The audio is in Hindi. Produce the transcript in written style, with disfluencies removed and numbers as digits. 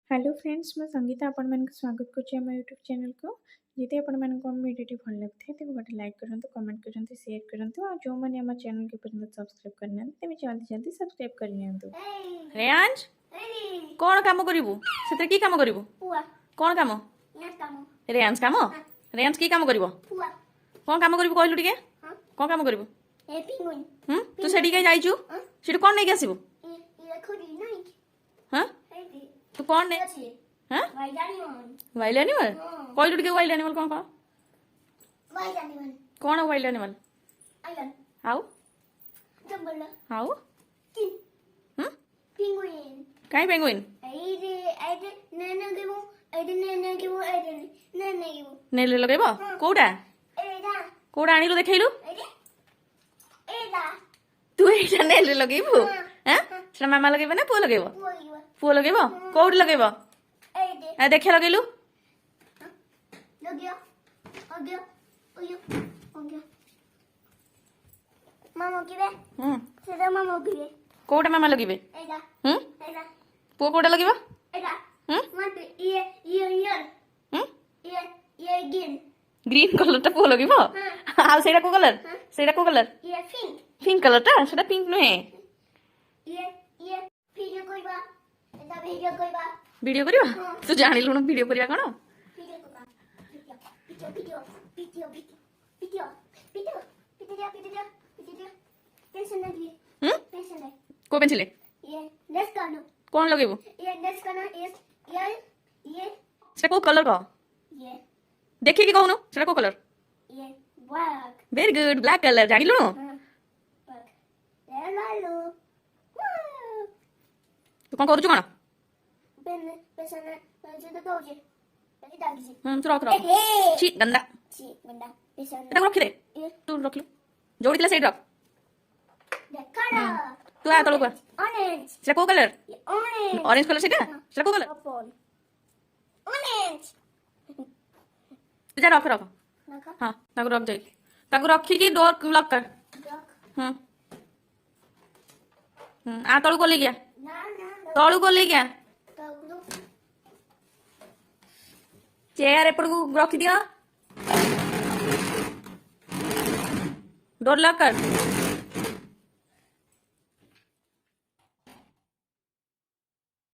हेलो फ्रेंड्स मैं संगीता आपण मन स्वागत करछि हम यूट्यूब चैनल को जदि आपण मन को वीडियो भल लगथे तेबे गोटे लाइक करंतु कमेंट करंतु शेयर करंतु और जो माने हम चैनल के पर्यंत सब्सक्राइब करना तेबे जल्दी जल्दी सब्सक्राइब कर नियंतु। रेयांश कोन काम करिवु सेते की काम करिवु कोन काम रेयांश काम रेयांश की काम करिवु कोन काम करिवु कहलु टिके कोन काम करिवु तू सेठी के जाइछु सेठी कोन नै के आसीबु हां तू कौन ने हां वाइल्ड एनिमल कहलु टिके wild animal cone cone wild animal how how काई पेंगुइन नेले लगेबो कोडा कोडा आनिलु देखैलु तू एटा नेले लगेबो हैं सेटा मामा लगेबो ना पुओ लगेबो पुओ लगेबो कोड लगेबो ए देखे लगेलु मामा किबे सेटा मामा किबे कोडा मामा लगेबे पुओ कोडा लगेबो मत ये ग्रीन कलर टा पुओ लगेबो आ सेटा को कलर ये पिंक पिंक कलर टा सेटा पिंक नहे ये वीडियो कोइबा एटा वीडियो कोइबा वीडियो करिबा तू जानिलु न वीडियो करिया कोन वीडियो पेंसिल लगी पेंसिल को पेंसिल ये नेक्स्ट करनो कोन लगेबो ये नेक्स्ट करना इज ये सेटा को कलर का ये देखि कि कहनु सेटा को कलर ये black very good black colour जानिलु न हेलो तू कोन करू कोन पेंसिल पेंसिल तो होजे पहले डाल दी तू रख छी गंदा गंदा पेंसिल एटा रखि दे तू रख लो जोड़ी दिला साइड रख देखा तू आ तळु का ऑरेंज सेटा को कलर ऑरेंज ऑरेंज कलर सेटा सेटा को कलर पर्पल ऑरेंज तू जा रख हां ताको रख जाई ताको रखी की डोर लॉक कर आ तळु को ले गया तळु को ले गया चेयर एपड़ को रखी दिया डोर लॉक कर